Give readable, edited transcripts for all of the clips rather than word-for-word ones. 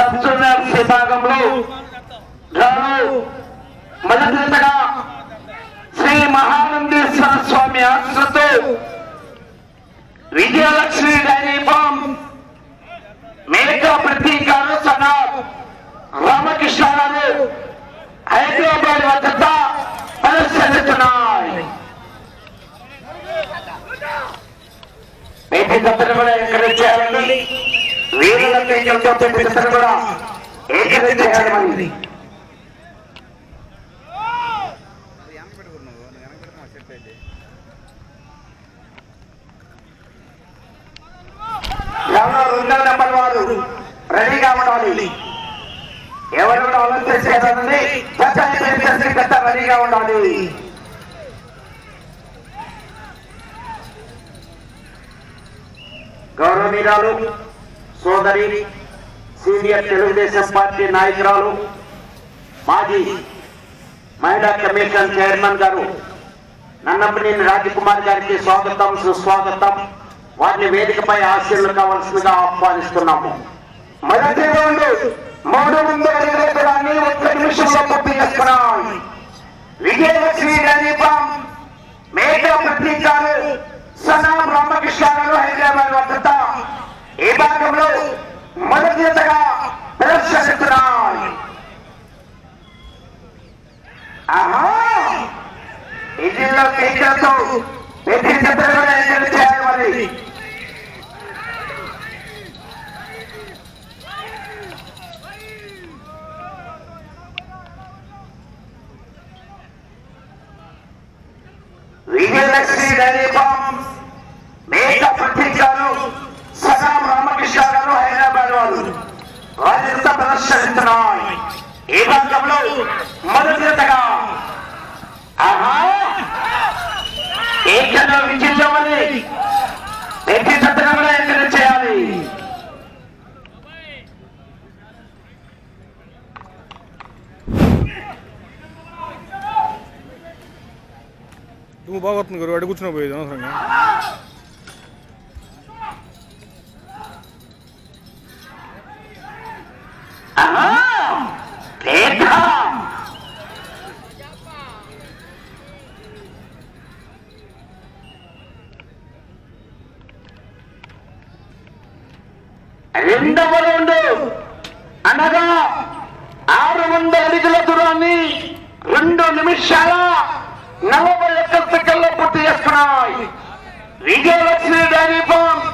సబ్జూనియర్ విభాగంలో మొదటిగా శ్రీ మహానందేశ్వర స్వామి ఆశ్రతో Vijayalakshmi dairy farm Meka ప్రతీకారు సనాబ్ Ramakrishna గారు హైదరాబాద్ వద్ద పరిశీలిస్తున్నాయి. పెద్దలు కూడా ఎంకరేజ్ చేయాలని వీరులతో పెద్దలు కూడా ఎంకరేజ్ చేయాలని రెండవ నెంబర్ వారు రెడీగా ఉండాలి. ఎవరు కూడా ఆలోచన చేయాలని రెడీగా ఉండాలి. గౌరవనీయురాలు సోదరి సీనియర్ తెలుగుదేశం పార్టీ నాయకురాలు మాజీ మహిళా కమిషన్ చైర్మన్ గారు నన్నపనేని రాజకుమార్ గారికి స్వాగతం సుస్వాగతం. వారిని వేదికపై ఆశీర్లు కావాల్సిందిగా ఆహ్వానిస్తున్నాము. మొదటి రౌండ్ 300 అడుగుల దూరాన్ని 1 నిమిషంలో పూర్తి చేసుకున్నాం. విజయలక్ష్మి డైరీ ఫార్మ్ మేకా ప్రతీకారు సనాబ్ రామకృష్ణ గారు హైదరాబాద్ వద్ద ఈ భాగంలో మొదటి జతగా ప్రదర్శిస్తున్నాయి. ఇంజిన్లో కేకలతో ప్రతి జతలు చేయాలి. మరి విజయలక్ష్మి డైరీ ఫార్మ్ మేకా ప్రతీకారు సనాబ్ రామకృష్ణ గారు హైదరాబాద్ వారి ప్రదర్శిస్తున్నాయి. ఈ భాగంలో మొదటి జతగా ఏకలో విజయించమని ప్రతి జతను కూడా ఎంకరేజ్ చేయాలి. నువ్వు బాగొస్తుంది గారు అడుగు కూర్చుని పోయేది అనవసరంగా. రెండవ రౌండ్ అనగా 600 అడుగుల దూరాన్ని 2 నిమిషాల 41 సెకండ్లో పూర్తి చేసుకున్నాయి. విజయలక్ష్మి డైరీ ఫార్మ్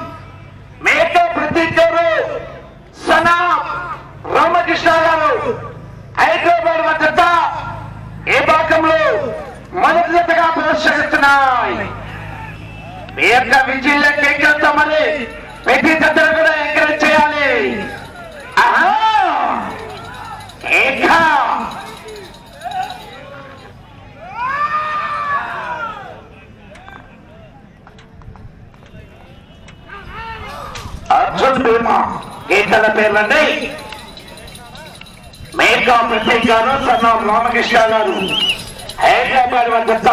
మేకా ప్రతీకారు సనాబ్ రామకృష్ణ గారు హైదరాబాద్ వద్ద ఏ భాగంలో మొదటి జతగా ప్రదర్శిస్తున్నాయి. మీ యొక్క విజయంలో కేకెళ్తామని ప్రతి జతను కూడా ఎంకరేజ్ చేయాలి. అర్జున్ భీమా గీతల పేర్లండి. మేకా ప్రతీకారు సనాబ్ రామకృష్ణ గారు హైదరాబాద్ వద్ద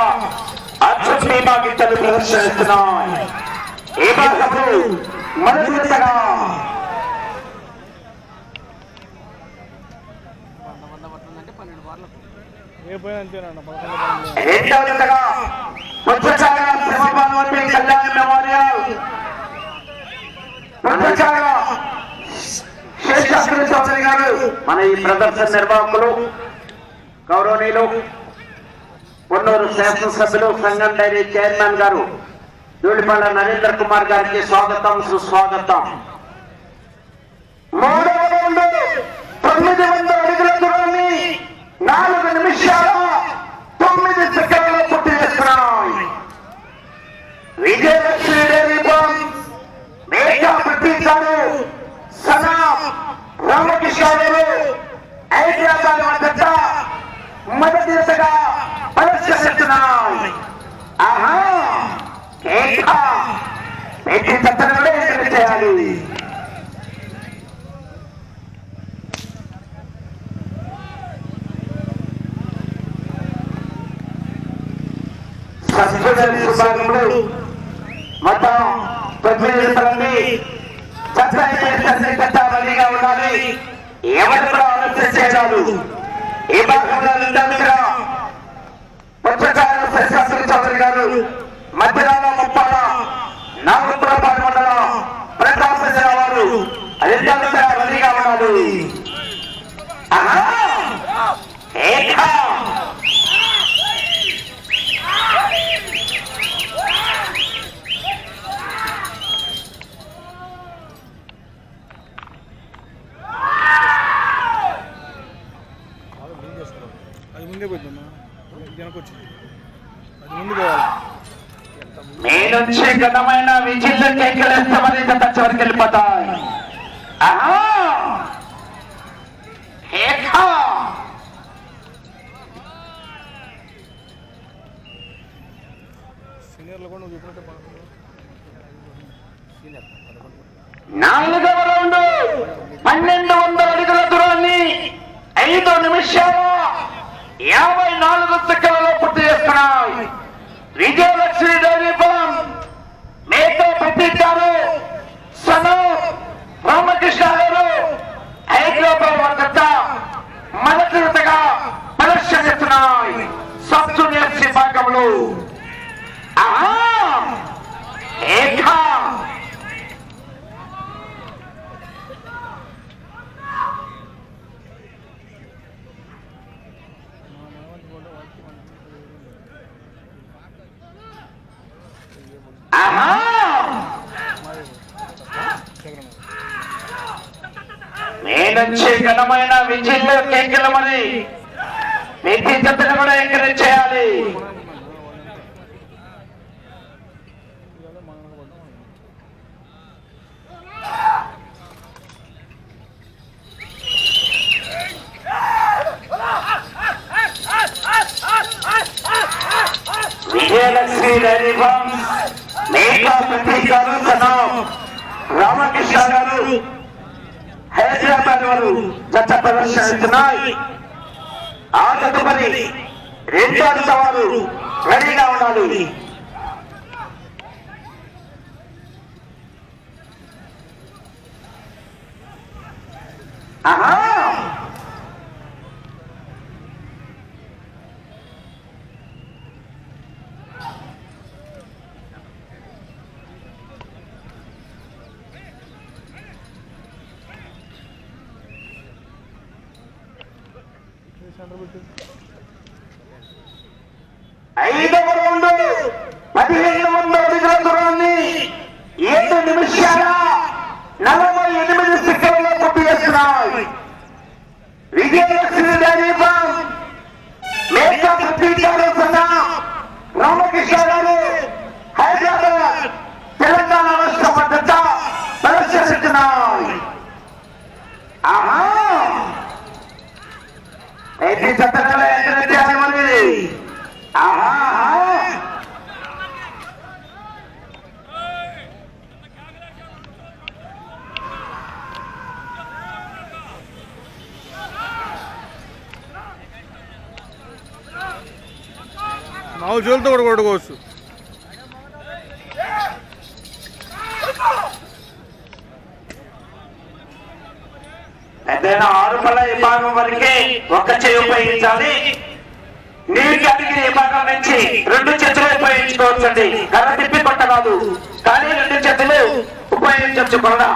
అర్జున్ భీమా గీతలు ప్రదర్శిస్తున్నాయి. ఈ భాగంలో మొదటి జతగా రెండవ జతగా కళ్యాణ మెమోరియల్ శేషాద్రి చౌదరి గారు మన ఈ ప్రదర్శన నిర్వాహకులు గౌరవనీయులు పొన్నూరు శాసనసభ్యులు సంఘం డైరీ చైర్మన్ గారు ధూళిపండ నరేంద్ర కుమార్ గారికి స్వాగతం సుస్వాగతం. 3వ రౌండ్ 900 అడుగుల దూరాన్ని 4 నిమిషాల 9 సెకండ్లలో పూర్తి చేసుకున్నాయి. విజయలక్ష్మి డైరీ ఫార్మ్ మేకా ప్రతీకారు సనాబ్ రామకృష్ణ గారు హైదరాబాద్ వద్ద మొదటి జతగా ప్రదర్శిస్తున్నాయి. ప్రతి జతను కూడా ఎంకరేజ్ చేయాలి. సబ్జూనియర్ విభాగంలో మొత్తం 9 జతలండి. రెడీగా ఉండాలి. ఎవరు కూడా ఆలోచన చేయరాదు. ఈ భాగంలో రెండవదిగా పుచ్చకాయల శశాస్త్రి చౌదరి గారు మధ్యరాల ముప్పాల నాగపురపాడు మండల ప్రకాశం జిల్లా వారు రెండవదిగా రెడీగా ఉన్నారు. అది ముందే పోతుందమ్మా, వెనకొచ్చింది, అది ముందు పోవాలి. మీ నుంచి ఘనమైన విజిల్ కేకలేస్తామని టచ్ వరకు వెళ్ళిపోతాయి. సీనియర్లు కూడా నువ్వు చెప్పినట్టే నాలుగవ రౌండ్ 1200 అడుగుల దూరాన్ని 5 నిమిషాల 54 సెకండ్లలో పూర్తి చేస్తున్నాయి. విజయలక్ష్మి డైరీ ఫార్మ్ మేతో పెట్టించారు. సనోజ్ రామకృష్ణ గారు హైదరాబాద్ వద్ద మొదటిగా ప్రదర్శనిస్తున్నాయి. సబ్ జూనియర్ విభాగంలో నుంచి ఘనమైన విజయంలో కేకలు మరి ప్రతి జట్టును కూడా ఎంకరేజ్ చేయాలి. విజయలక్ష్మి డైరీ ఫార్మ్ మేకా ప్రతీకారు రామకృష్ణ గారు హైదరాబాద్ వారు జత ప్రదర్శిస్తున్నాయి. ఆ తదుపరి రెండో సవాలు రెడీగా ఉండాలి. ఐదవ రౌండ్ 1500 అడుగుల దూరాన్ని 7 నిమిషాల 48 సెకండ్లలో పూర్తి చేస్తున్నాయి. విజయలక్ష్మి డైరీ ఫార్మ్ మేకా ప్రతీకారు రామకృష్ణ గారు హైదరాబాద్ తెలంగాణ రాష్ట్ర మద్దతు ప్రదర్శిస్తున్నాయి. ప్రతి జతలో ఎంకరేజ్ చేయాలి. మరి నాలుగు చేతులతో కూడా కొట్టుకోవచ్చు. ఏదైనా 6 పళ్ళ విభాగం వరకే ఒక్క చేయి ఉపయోగించాలి. నీటికి అడిగిన విభాగం నుంచి 2 చేతులు ఉపయోగించుకోవచ్చండి. కర్ర తిప్పి కొట్టరాదు, కానీ 2 చేతులు ఉపయోగించవచ్చు కూడా.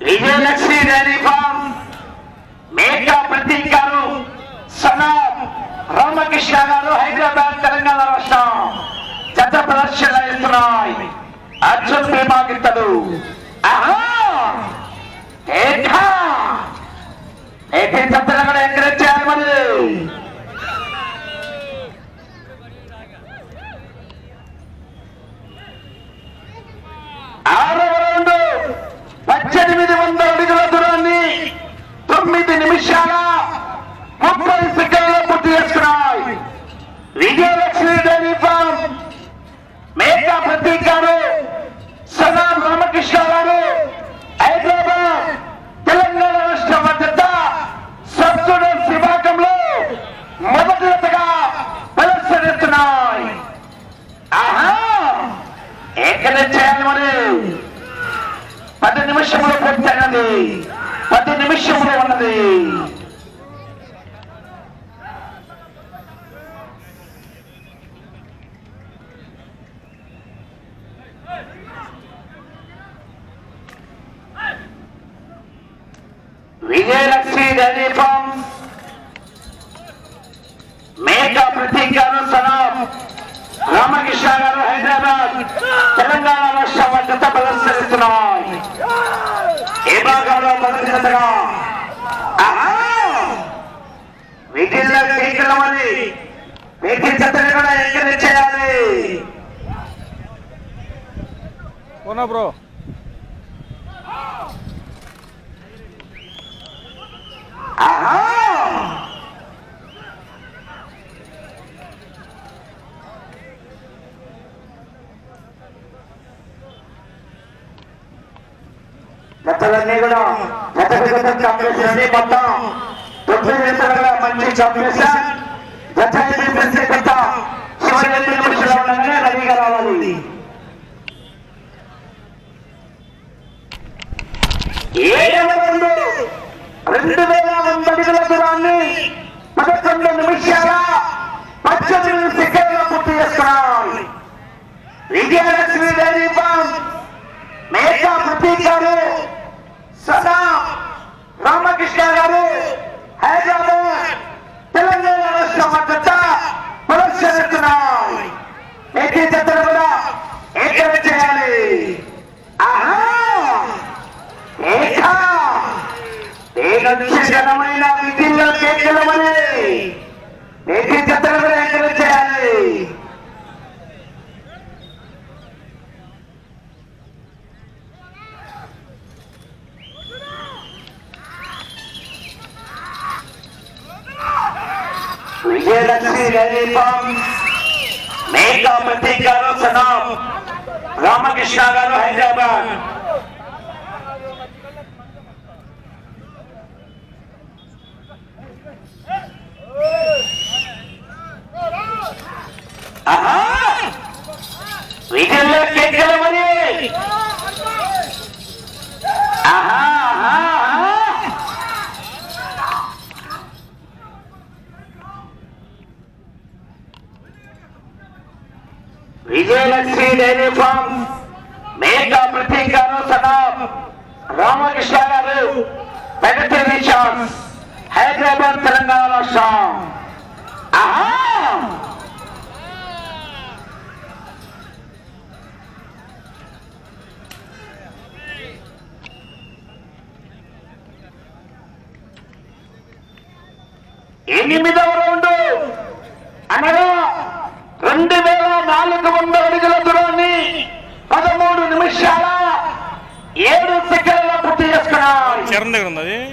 విజయలక్ష్మి డైరీ ఫార్మ్ మేకా ప్రతీకారు రామకృష్ణ గారు హైదరాబాద్ తెలంగాణ రాష్ట్రం జత ప్రదర్శన ఇస్తున్నాయి. అర్జున్ ప్రేమాగిత్తలు జతలు కూడా ఎంకరేజ్ చేయాలి. మరి ఆరవ రౌండ్ 1800 అడుగుల దూరాన్ని 9 నిమిషాల 30 సెకండ్లలో పూర్తి చేసుకున్నాయి. విజయలక్ష్మి డైరీ ఫార్మ్ మేకా ప్రతీకారు ఎంకరేజ్ చేయాలి. మరి 10 నిమిషములు పూర్తయినది. 10 నిమిషములు ఉన్నది. విజయలక్ష్మి డైరీ ఫార్మ్ మేకా ప్రతీక్ గారు సలాం రామకృష్ణ గారు హైదరాబాద్ తెలంగాణ రాష్ట్రం మద్దతు ప్రదర్శిస్తున్నాయి. ఏ భాగంలో మొదటిగా వీటిల్లో కేకలమని వీటి జతని కూడా ఎంకరేజ్ చేయాలి. ఓనా బ్రో జతలన్నీ కూడా జత కాంపిటీషన్ మొత్తం 9 జతలుగా మంచి కాంపిటీషన్. జత కొత్త చివరి 2 నిమిషాలు ఉండగానే రెడీగా రావాలి. 2000 అడుగుల దూరాన్ని 11 నిమిషాల 18 సెకండ్ల పూర్తి చేసుకున్నాం. విజయలక్ష్మి డైరీ ఫార్మ్ మేకా ప్రతీక్ గారు సదా రామకృష్ణ గారు హైదరాబాద్ తెలంగాణ రాష్ట్ర మద్దతు ప్రదర్శిస్తున్నాయి. ప్రతి జతను కూడా ఎంకరేజ్ చేయాలి. ఘనమైన విధుల్లో కేకలమని ప్రతి జతను కూడా ఎంకరేజ్ చేయాలి. విజయలక్ష్మి డైరీ ఫార్మ్ మేకా ప్రతీక్ గారు సలాం రామకృష్ణ గారు హైదరాబాద్ విజయంలో కేకలమని విజయలక్ష్మి డైరీ ఫార్మ్ మేకా ప్రతీక్ గారు సలాం రామకృష్ణ గారు పెడతరి ఛాన్స్ హైదరాబాద్ తెలంగాణ రాష్ట్రం. ఎనిమిదవ రౌండ్ అనగా 2400 అడుగుల దూరాన్ని 13 నిమిషాల 7 సెకండ్ల పూర్తి చేసుకున్నాయి.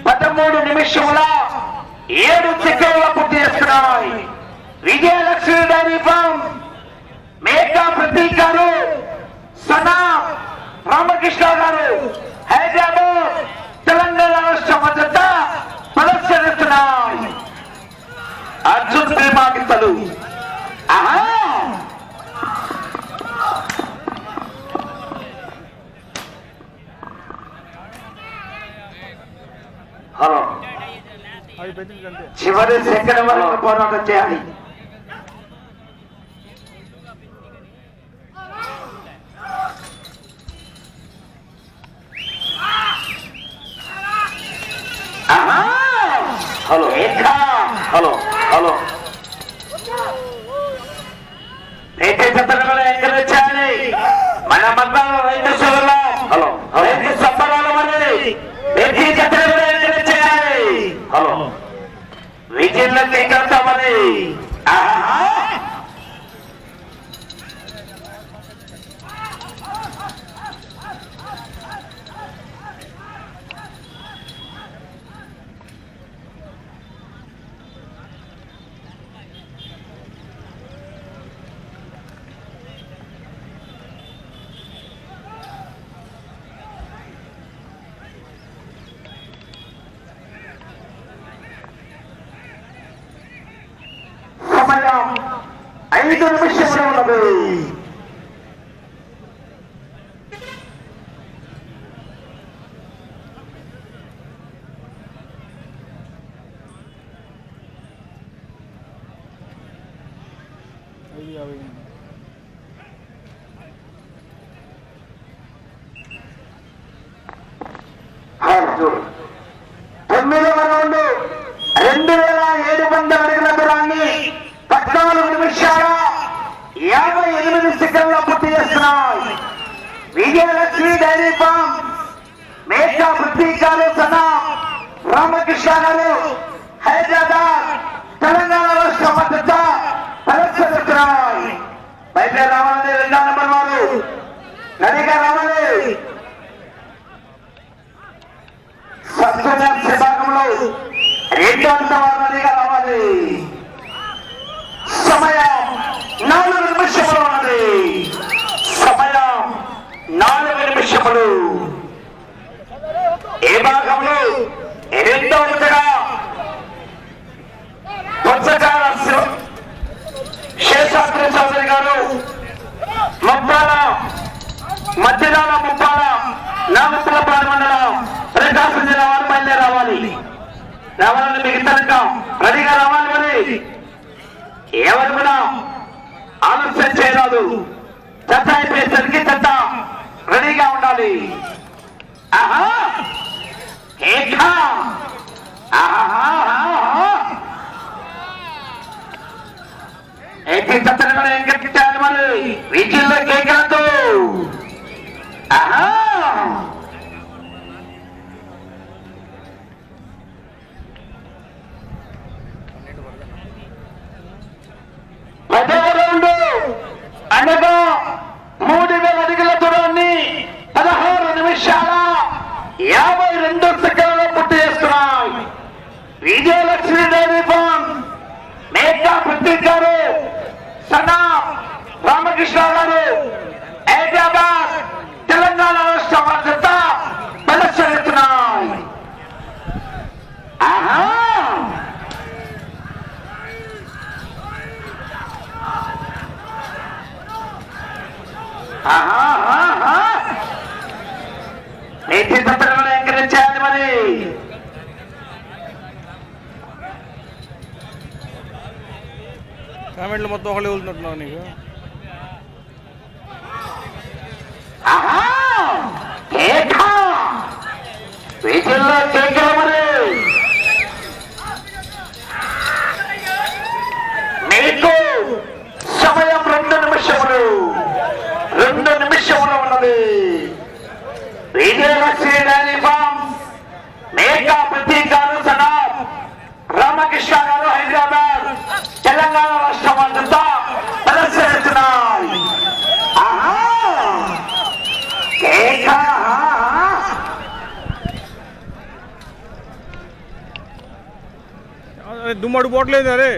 13 నిమిషముల 7 సెకండ్ల పూర్తి చేసుకున్నాయి. విజయలక్ష్మి డైరీ ఫార్మ్ మేకా ప్రతీక్ గారు సలాం రామకృష్ణ గారు హైదరాబాద్ తెలంగాణ రాష్ట్ర మద్దతు ప్రదర్శిస్తున్నాయి. అర్జున్ ప్రేమాగితలు హలో చివరి సెకండ్ వరకు పోరాటం చేయాలి. హలో హలో హలో ఎంకరేజ్ చేయాలి. మన మండలం రైతు సోదరులు హలో రైతు సంబరాలు మరి ప్రతి జతను ఎంకరేజ్ చేయాలి. హలో విజయంలో కేకలుతామని సమయం 5 నిమిషములు ఉన్నది. 9వ రౌండ్ 2700 అడుగుల దూరాన్ని 14 నిమిషాల 58 సెకండ్ల పూర్తి చేస్తున్నాయి. విజయలక్ష్మి డైరీ ఫార్మ్ మేకా పృథ్వీకారు సనా రామకృష్ణ గారు హైదరాబాద్ తెలంగాణ రాష్ట్ర మద్దతు ప్రదర్శిస్తున్నాయి. బయట రావాలి 2వ నెంబర్ వారు నదిగా రావాలి. సబ్జెక్ట్ విభాగంలో 2వ వారు నదిగా రావాలి. సమయం 4 నిమిషములు ఉన్నది. సమయం 4 నిమిషములు. ఏ భాగంలో 2వ శేషాద్రి చౌదరి గారు ముప్పాల మధ్యదాల ముప్పాల నామతులపాడు మండలం ప్రకాశం జిల్లా వారు బయలుదేరి రావాలని మిగతా రెడీగా రావాలి. మరి ఎవరు కూడా ఆలస్యం చేయరాదు. చెత్త అయిపోయేసరికి చెత్త రెడీగా ఉండాలి. ఆహా ఏకా అయితే చెత్తను కూడా ఎంకెత్తించాలి. మరి వీటిల్లో కేకలతో ఆహా 10వ రౌండ్ అనగా 3000 అడుగుల దూరాన్ని 16 నిమిషాల 52 సెకండ్లలో పూర్తి చేస్తున్నాయి. విజయలక్ష్మి డైరీ ఫార్మ్ మేకా పృథ్వీకారు సనా రామకృష్ణ గారు హైదరాబాద్ తెలంగాణ రాష్ట్ర మద్దతు ప్రదర్శిస్తున్నాయి. నేటి తప్పకుండా ఎంకరేజ్ చేయాలి. మరి కామెంట్లు మొత్తం ఒకళ్ళు వెళ్తున్నట్టున్నావు నీకు. వీటిల్లో కేకలు మరి మీకు సమయం 2 నిమిషములు. 2 నిమిషములు ఉన్నది. విజయలక్ష్మి డైరీ ఫార్మ్ మేకా పృథ్వీకారు సనా రామకృష్ణ గారు హైదరాబాద్ తెలంగాణ రాష్ట్ర మద్దతు ప్రదర్శిస్తున్నాయి. దుమ్మడు పోవట్లేదు. అరే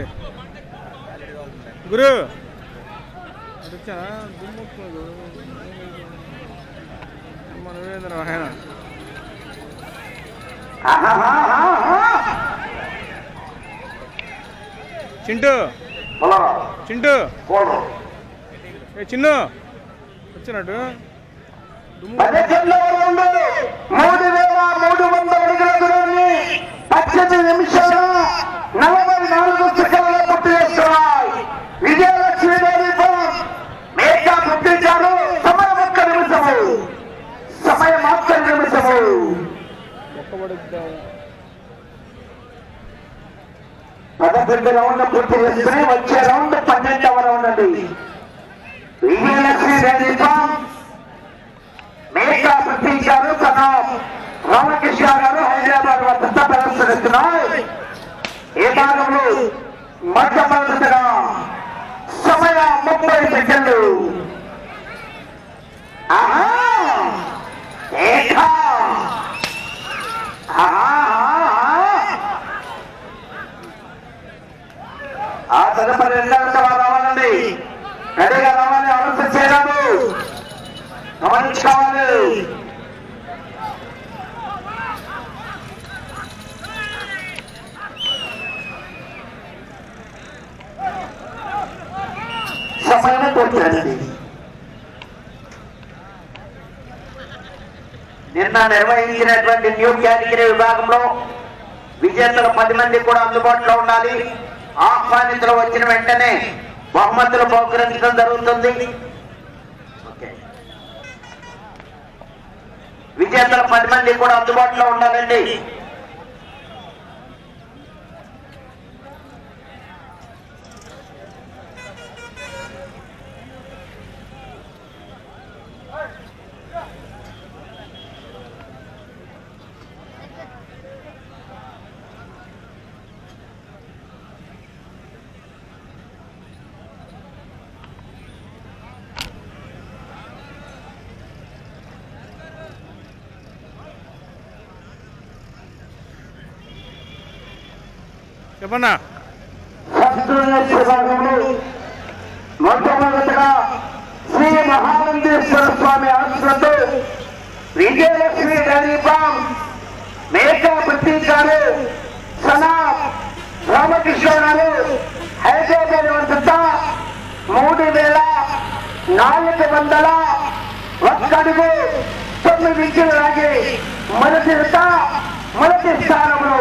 గురు వచ్చానా దుమ్ము మనమేంద్ర ఆయన చింటూ చింటూ ఏ చిన్ను వచ్చినట్టు 13వ రౌండ్ 3300 అడుగుల దూరాన్ని 18 నిమిషాల 44 సెకండ్లలో పూర్తి చేస్తున్నాయి. విజయలక్ష్మి డైరీ ఫార్మ్ మేకా పృథ్వీకారు సమయం 1 నిమిషము. సమయం 1 నిమిషము. 11 రౌండ్ పూర్తి చేసుకుని వచ్చే రౌండ్ 12వ రౌండ్ అండి. విజయలక్ష్మి డైరీ ఫార్మ్ మేకా పృథ్వీకారు సనా రామకృష్ణ గారు హైదరాబాద్ వద్ద ప్రదర్శిస్తున్నాయి. ఏ భాగంలో మొట్టమొదటిగా సమయం 30 సెకండ్లు. ఆ తదుపరి 2వ రావాలండి. రెడీగా రావాలి. ఆలోచన చేయరాదు. గమనించుకోవాలి. సమయమే పూర్తి. నిన్న నిర్వహించినటువంటి న్యూ కేటగిరీ విభాగంలో విజేతలు 10 మంది కూడా అందుబాటులో ఉండాలి. ఆహ్వానితులు వచ్చిన వెంటనే బహుమతులు బహుకరించడం జరుగుతుంది. విజేతలు 10 మంది కూడా అందుబాటులో ఉండాలండి. చెప్పన్నా మొట్టమొదటిగా శ్రీ మహానందేశ్వర స్వామి ఆశ్రతో విజయలక్ష్మి డైరీ ఫామ్ మేకా ప్రతీక్ గారు, సనా రామకృష్ణ గారు హైదరాబాద్ వద్ద 3,401 అడుగు 9 ఇంచులు లాగి మొదటి స్థానంలో